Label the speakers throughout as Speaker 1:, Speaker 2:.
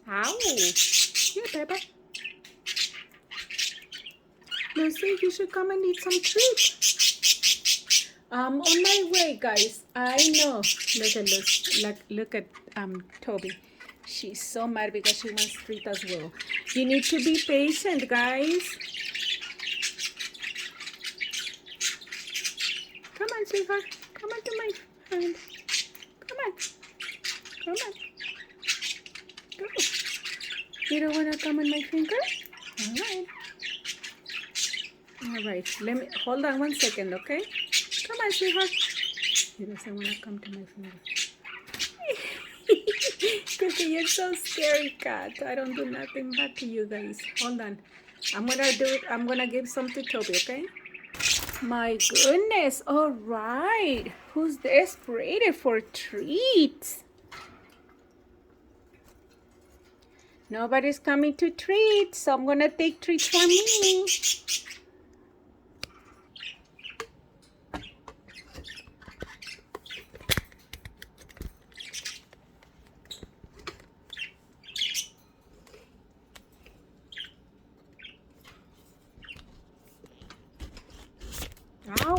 Speaker 1: Ow. Here, Peppa. Lucy, you should come and eat some treat. On my way, guys. I know. Look at Toby. She's so mad because she wants treat as well. You need to be patient, guys. Come on, sweetheart. Come on to my hand. Come on. Come on. Go. You don't want to come on my finger? All right. All right. Let me hold on 1 second, okay? Come on, sweetheart. He doesn't want to come to my finger. Because you're so scary, cat. I don't do nothing bad to you guys. Hold on. I'm gonna give some to Toby, okay? My goodness. All right. Who's desperate for treats? Nobody's coming to treat, so I'm gonna take treats for me. Ow.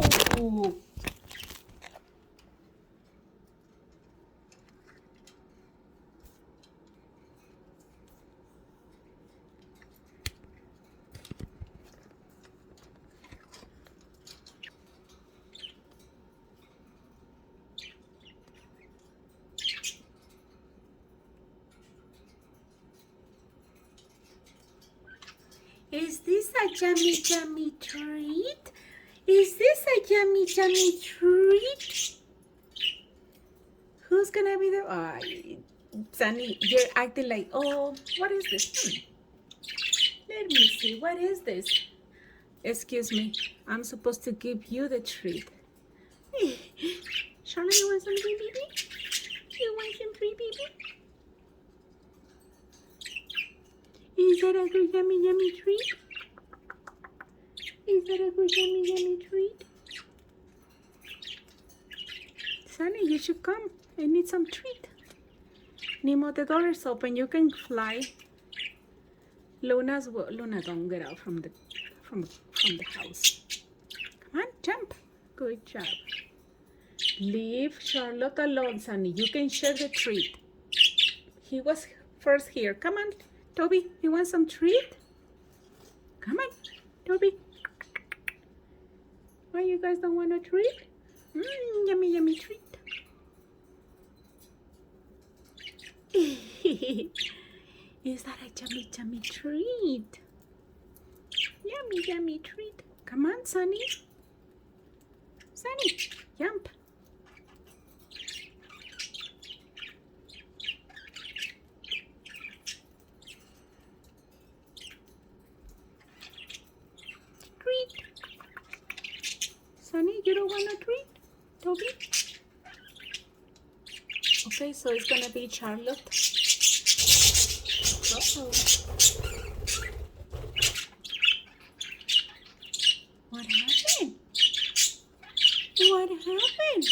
Speaker 1: Is this a yummy, yummy treat? Is this a yummy, yummy treat? Who's gonna be the... Sunny, you're acting like, oh, what is this? Let me see, what is this? Excuse me, I'm supposed to give you the treat. Charlotte, you want some free baby? You want some free baby? Is that a good yummy, yummy treat? Is that a good yummy, yummy treat? Sunny, you should come. I need some treat. Nemo, the door is open. You can fly. Luna, don't get out from the house. Come on, jump. Good job. Leave Charlotte alone, Sunny. You can share the treat. He was first here. Come on, Toby. You want some treat? Come on, Toby. Why you guys don't want a treat? Yummy, yummy treat. Is that a yummy, yummy treat? Yummy, yummy treat. Come on, Sunny. Sunny, jump. Treat. Sunny, you don't want a treat? Toby? Okay, so it's gonna be Charlotte. Uh-oh. What happened? What happened?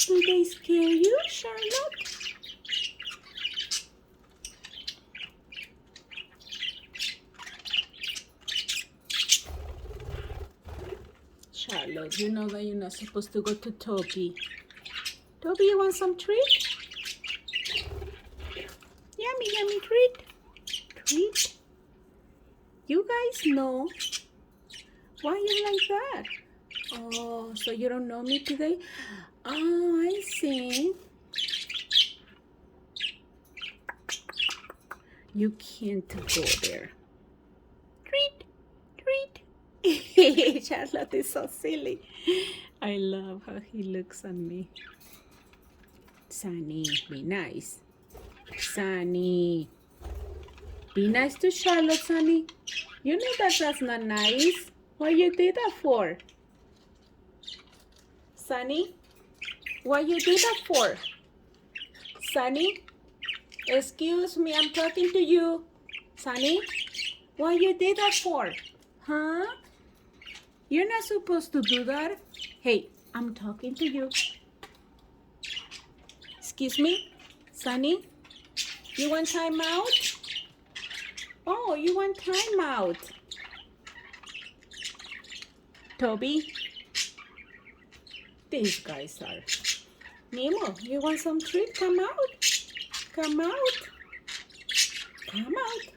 Speaker 1: Did they scare you, Charlotte? Charlotte, you know that you're not supposed to go to Toby. Toby, you want some treat? Yummy, yummy treat. Treat. You guys know why you like that. Oh, so you don't know me today? Oh, I see. You can't go there. Treat, treat. Charlotte is so silly. I love how he looks at me. Sunny, be nice. Sunny. Be nice to Charlotte, Sunny. You know that's not nice. Why you did that for? Sunny? Why you did that for? Sunny? Excuse me, I'm talking to you. Sunny? Why you did that for? Huh? You're not supposed to do that. Hey, I'm talking to you. Excuse me, Sunny? You want time out? Oh, you want time out. Toby? These guys are. Nemo, you want some treat? Come out. Come out. Come out.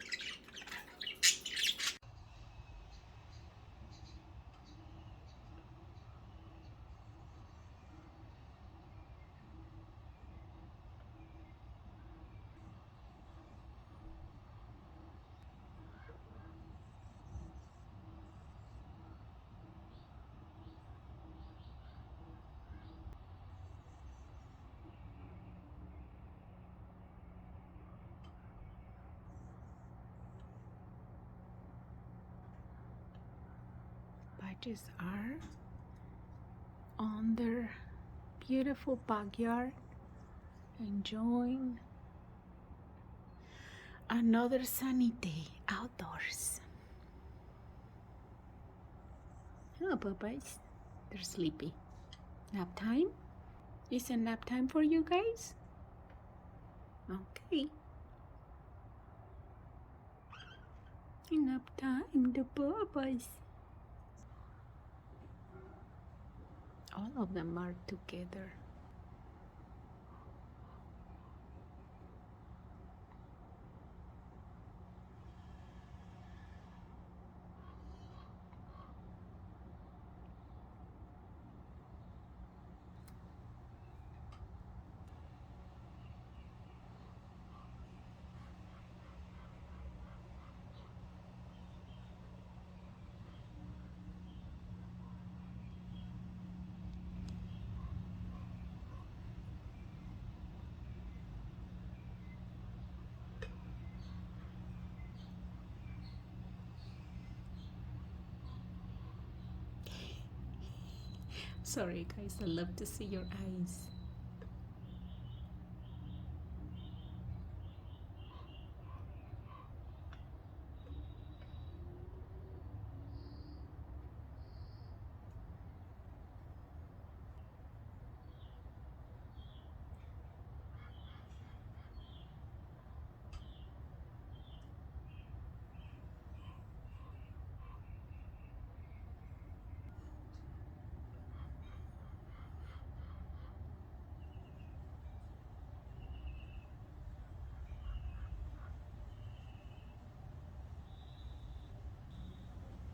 Speaker 1: Budgies are on their beautiful backyard enjoying another sunny day outdoors. Oh, Budgies, they're sleepy. Nap time? Is it nap time for you guys? Okay. Nap time, the Budgies. All of them are together. Sorry guys, I love to see your eyes.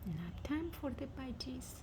Speaker 1: Nap time for the Budgies.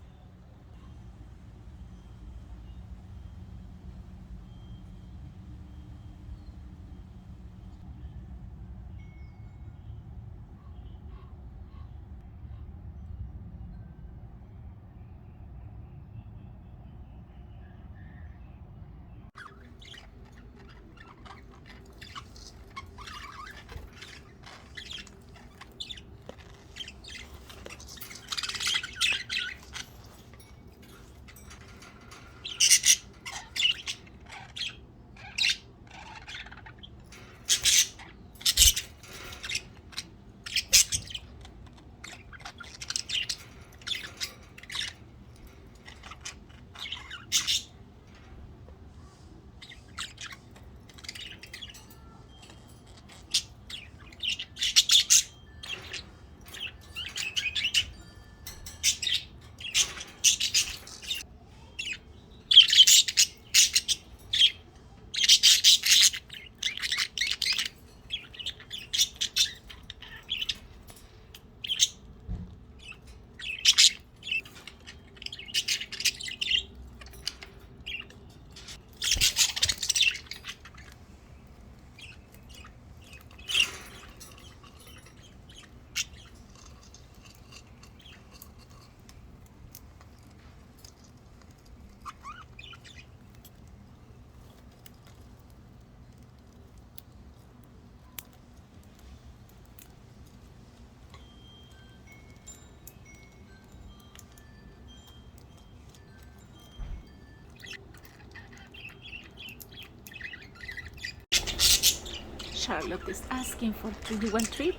Speaker 1: Charlotte is asking for treat. You want treat?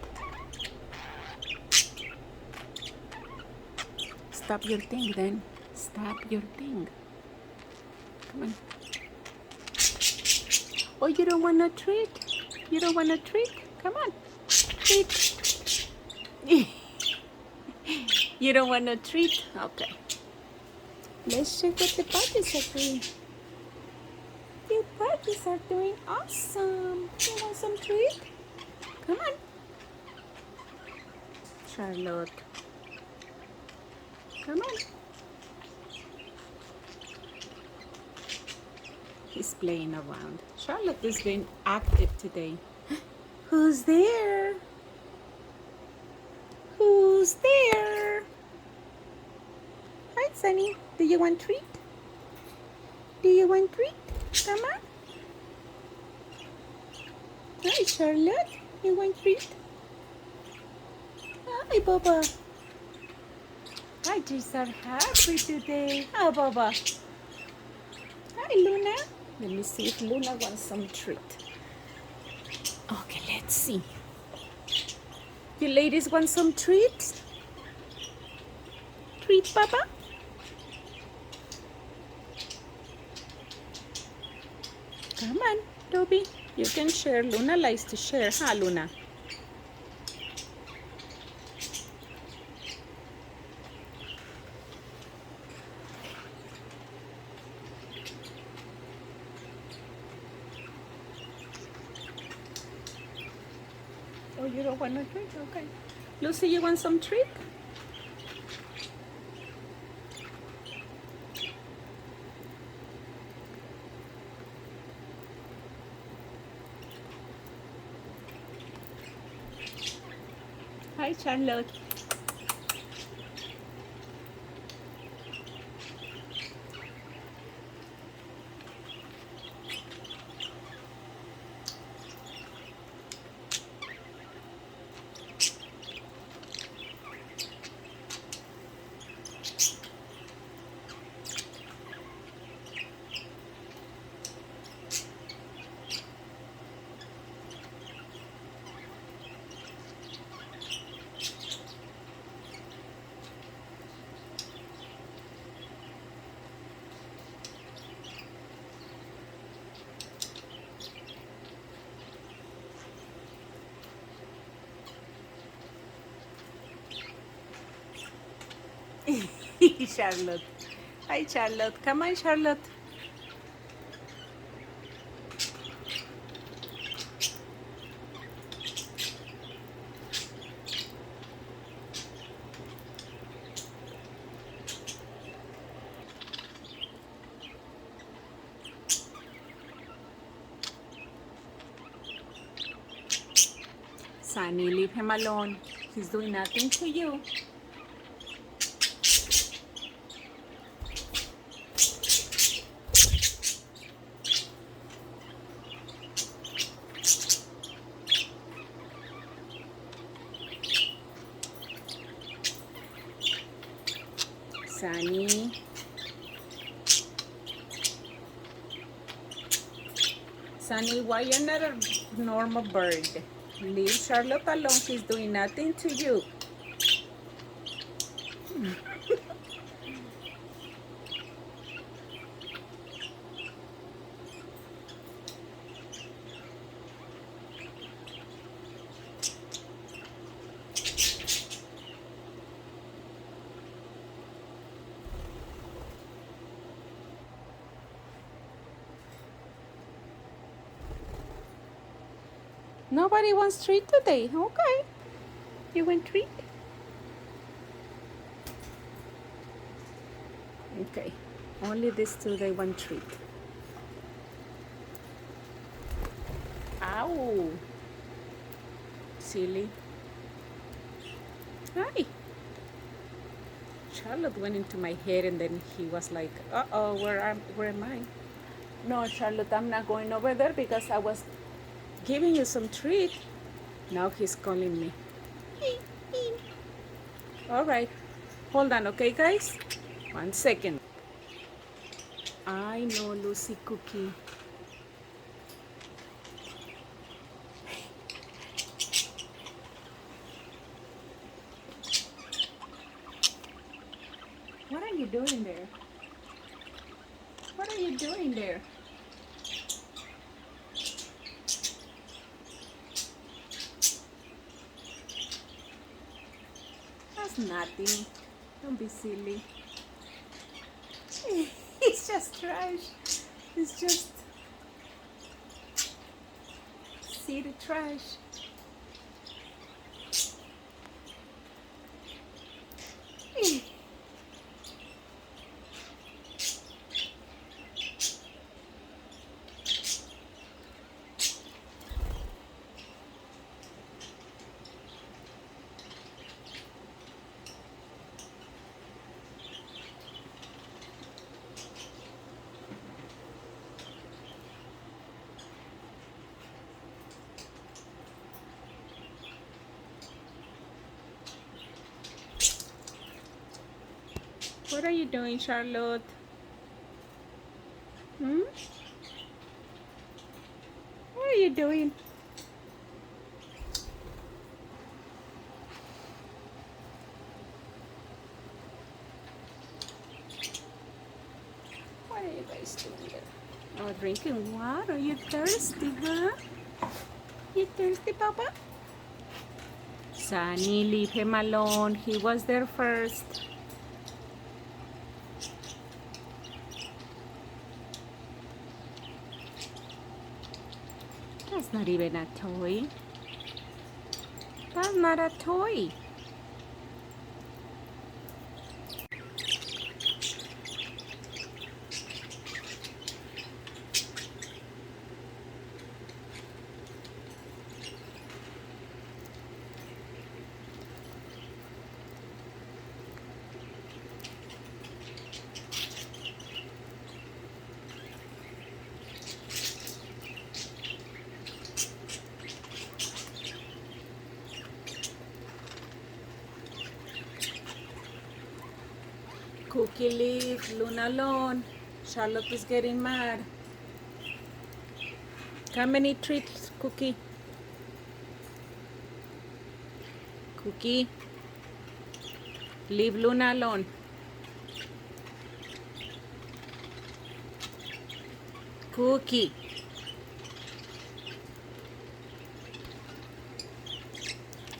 Speaker 1: Stop your thing then. Stop your thing. Come on. Oh, you don't want a treat? You don't want a treat? Come on. Treat. You don't want a treat? Okay. Let's check what the Budgies are doing. The Budgies are doing awesome. You want some treat? Come on. Charlotte. Come on. He's playing around. Charlotte is being active today. Who's there? Who's there? Hi, Sunny. Do you want treat? Do you want treat? Come on. Hi, Charlotte. You want treat? Hi, Baba. Budgies are happy today. Oh, Baba. Hi, Luna. Let me see if Luna wants some treat. Okay, let's see. You ladies want some treats? Treat, Papa? Come on, Toby. You can share. Luna likes to share, huh, Luna? Oh, you don't want a treat? Okay. Lucy, you want some treat? Hi, Charlotte. Charlotte. Hi, Charlotte. Come on, Charlotte. Sunny, leave him alone. He's doing nothing to you. Sunny. Sunny, why you're not a normal bird? Leave Charlotte alone. She's doing nothing to you. Nobody wants treat today. Okay. You want treat? Okay. Only these two, they want treat. Ow. Silly. Hi. Charlotte went into my head and then he was like, uh-oh, where am I? No, Charlotte, I'm not going over there because I was giving you some treat. Now he's calling me. All right. Hold on, okay, guys? 1 second. I know, Lucy Cookie. What are you doing there? What are you doing there? nothing. Don't be silly. It's just trash. It's just city trash. What are you doing, Charlotte? Hmm? What are you doing? What are you guys doing there? Oh, drinking water. You thirsty, huh? You thirsty, Papa? Sunny, leave him alone. He was there first. That's not even a toy. That's not a toy. Cookie, leave Luna alone. Charlotte is getting mad. Come and eat treats, Cookie. Cookie, leave Luna alone. Cookie.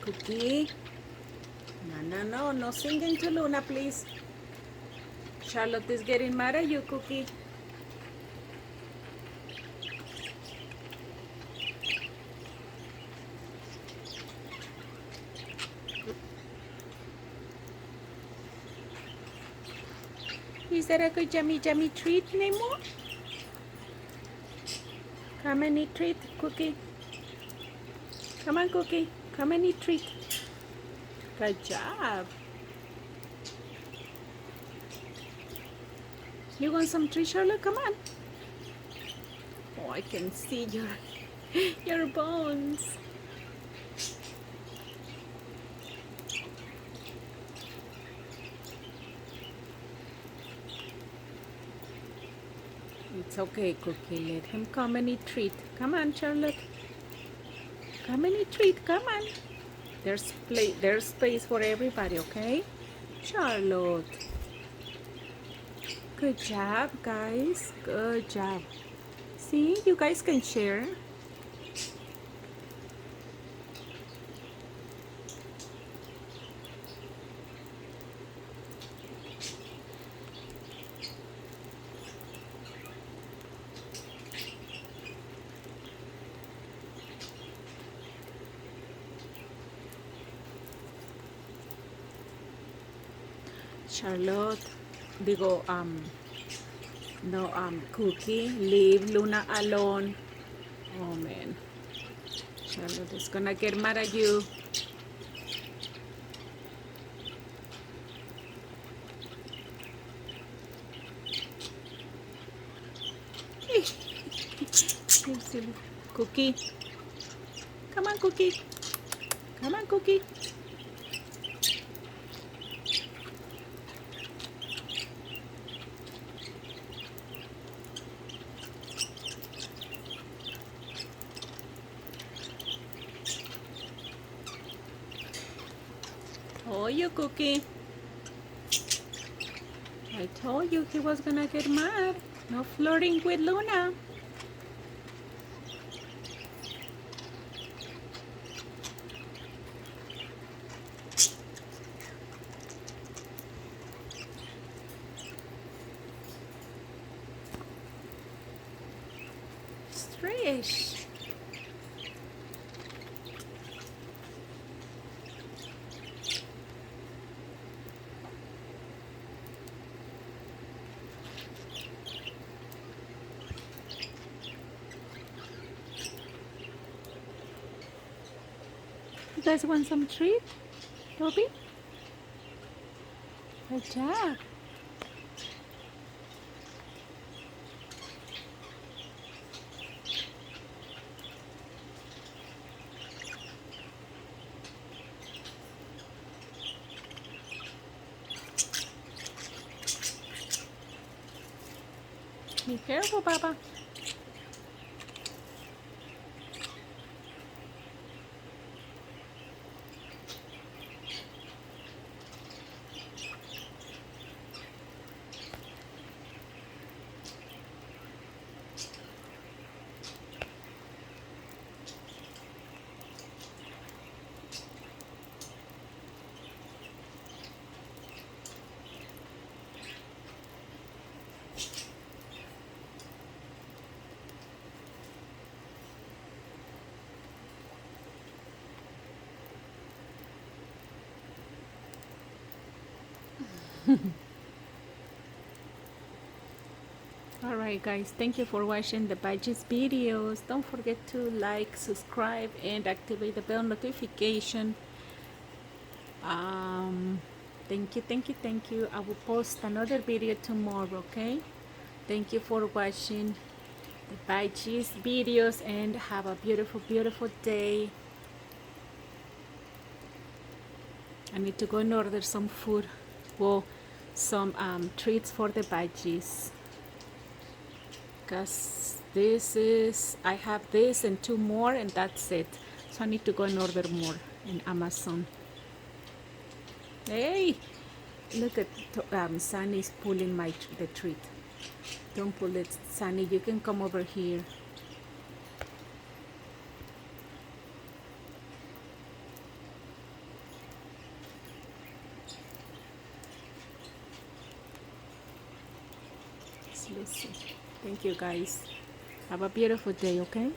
Speaker 1: Cookie. No singing to Luna, please. Charlotte is getting mad at you, Cookie. Is that a good yummy treat, Nemo? Come and eat treat, Cookie. Come on, Cookie. Come and eat treat. Good job. You want some treat, Charlotte? Come on. Oh, I can see your bones. It's okay, Cookie. Let him come and eat treat. Come on, Charlotte. Come and eat treat. Come on. There's space for everybody, okay? Charlotte. Good job, guys. Good job. See, you guys can share. Charlotte, Cookie, leave Luna alone. Oh man, Charlotte is gonna get mad at you. Silly. Cookie, come on, Cookie. Come on, Cookie. Oh, you, Cookie. I told you he was gonna get mad. No flirting with Luna. fresh. You guys want some treat, Toby? Good job. Be careful, Papa. Alright guys, thank you for watching the Budgies videos. Don't forget to like, subscribe, and activate the bell notification. Thank you, thank you, thank you. I will post another video tomorrow, okay? Thank you for watching the Budgies videos and have a beautiful, beautiful day. I need to go and order some food. Well, some treats for the Budgies. Because I have this and 2 more and that's it. So I need to go and order more in Amazon. Hey, look at Sunny's pulling the treat. Don't pull it, Sunny. You can come over here. Let's see. Thank you guys. Have a beautiful day, okay?